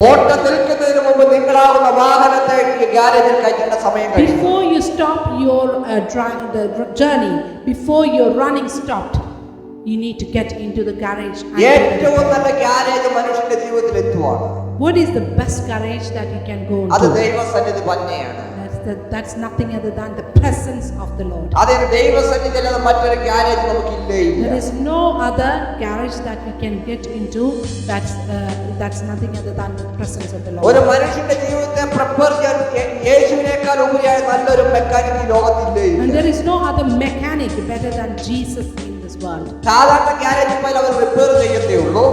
ഓട്ടത്തിൽ നിൽക്കുന്നതിന് മുമ്പ് നിങ്ങളാവുന്ന വാഹനത്തെ ഗ്യാരേജിൽ കയറ്റേണ്ട സമയം കഴിഞ്ഞു. Before you stop your the journey, before your running stopped, you need to get into the garage. ഏറ്റവും നല്ല ഗ്യാരേജ് മനുഷ്യന്റെ ജീവിതത്തിൽ എത്തുവാണ്. What is the best garage that you can go അത് to? ദൈവസന്നിധി തന്നെയാണ്. That's nothing other than the presence of the Lord. അതേ ദൈവസന്നിധിയിലല്ലാതെ മറ്റൊരു garage നമുക്കില്ലേ. There is no other garage that we can get into. That's nothing other than the presence of the Lord. ഒരു മനുഷ്യന്റെ ജീവിതത്തെ prepare ചെയ്യാൻ യേശുവിനേക്കാൾ ഉപരിയായ നല്ലൊരു mechanic ഈ ലോകത്തില്ലേ. And there is no other mechanic better than Jesus in this world. സാധാരണ ഗ്യാരേജിൽ പോയാൽ അവർ repair ചെയ്യത്തേ ഉള്ളൂ.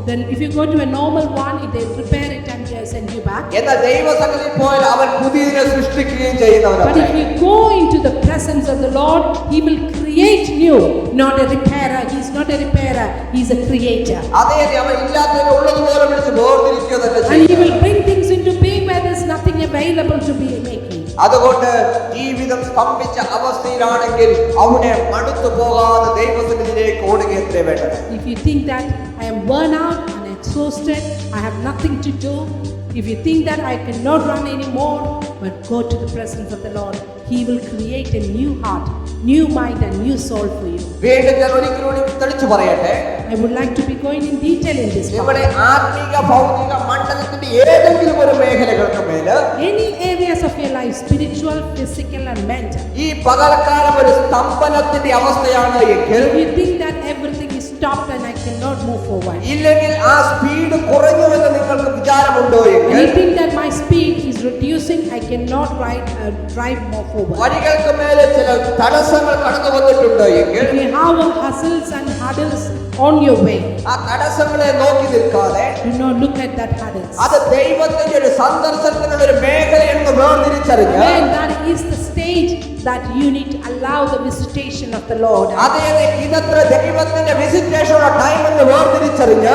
Then if you go to a normal one, they repair it and send you back. എന്നാൽ ദൈവസന്നിധിയിൽ പോയാൽ അവൻ പുതിയതിനെ സൃഷ്ടിക്കുകയും ചെയ്യുന്നവനാണ്. But if you go into the presence of the Lord, he will create new, not a repairer. He is not a repairer, he is a creator. അതേ അവൻ ഇല്ലാത്തതിനെ ഉള്ളതുപോലെ വിളിച്ച് വേർതിരിക്കുക തന്നെ And he ചെയ്യും. will bring things into being where there is nothing available to be making. അതുകൊണ്ട് ജീവിതം സ്തംഭിച്ച അവസ്ഥയിലാണെങ്കിൽ അവനെ മടുത്തു പോകാതെ ദൈവസന്നിധിയിലേക്ക് ഓടുകയത്രേ വേണ്ടത്. If you think that I am worn out and exhausted, I have nothing to do, if you think that I cannot run anymore, but go to the presence of the Lord, he will create a new heart, new mind and new soul for you. വീണ്ടും ഞാൻ ഒരിക്കലും തെളിച്ചു പറയട്ടെ, I would like to be going in detail in this. നമ്മുടെ ആത്മീക ഭൗതിക മണ്ഡലത്തിന്റെ ഏതെങ്കിലും ഒരു മേഖലകൾക്ക് മേല് Any areas of your life, spiritual, physical and mental, ഈ പകൽക്കാലം ഒരു സ്തംഭനത്തിന്റെ അവസ്ഥയാണ് എങ്കിൽ, if you think that everything is stopped and I cannot move forward, ഇല്ലെങ്കിൽ ആ സ്പീഡ് കുറഞ്ഞുവെന്ന് നിങ്ങൾക്ക് വിചാരമുണ്ടോ and എങ്കിൽ, you think that my speed is reducing, I cannot drive more forward, വഴികൾക്ക് മേലെ ചില തടസ്സങ്ങൾ കടന്നു വന്നിട്ടുണ്ടോ എങ്കിൽ, if you have hustles and hurdles on your way, ആ തടസ്സങ്ങളെ നോക്കി നിൽക്കാതെ do not look at that hurdles. അത് ദൈവത്തിന്റെ ഒരു സന്ദർശനത്തിനുള്ള ഒരു മേഖലയെന്ന് വേർതിരിച്ചറിഞ്ഞ് When that is the stage that you need to allow the visitation of the Lord. അതേ ഇതത്ര ദൈവത്തിന്റെ വിസിറ്റേഷനുള്ള ടൈം എന്ന് വേർതിരിച്ചറിഞ്ഞ്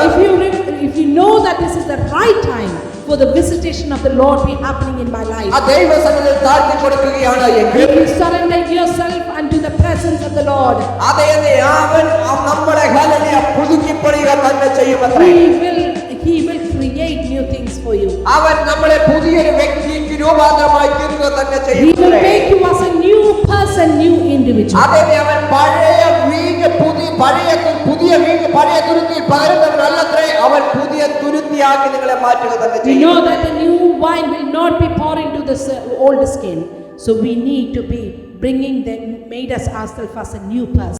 If you know that this is the right time for the visitation of the Lord be happening in my life, ആ ദൈവസന്നിധിയിൽ താഴ്ത്തി കൊടുക്കുകയാണ് എങ്കിൽ, if you surrender yourself unto the presence of the Lord, അതേ അവൻ നമ്മുടെ hallelujah പുതുക്കിപ്പണിയുക തന്നെ ചെയ്യുമത്രേ. he will create new things for you. അവൻ നമ്മളെ പുതിയൊരു വ്യക്തിക്ക് രൂപാന്തരമായി തീർക്കുക തന്നെ He will ചെയ്യുമത്രേ. make you as a new person, new individual. അതേ അവൻ പഴയ വീഞ്ഞ് പുതിയ വീഞ്ഞ് പഴയ തുരുത്തിയിൽ പകരുന്നവനല്ലത്രേ, അവൻ പുതിയ തുരുത്തിയാക്കി നിങ്ങളെ മാറ്റുക തന്നെ We ചെയ്യും. know that the new wine will not be poured into the old skin. So we need to be made us ourselves as a new person.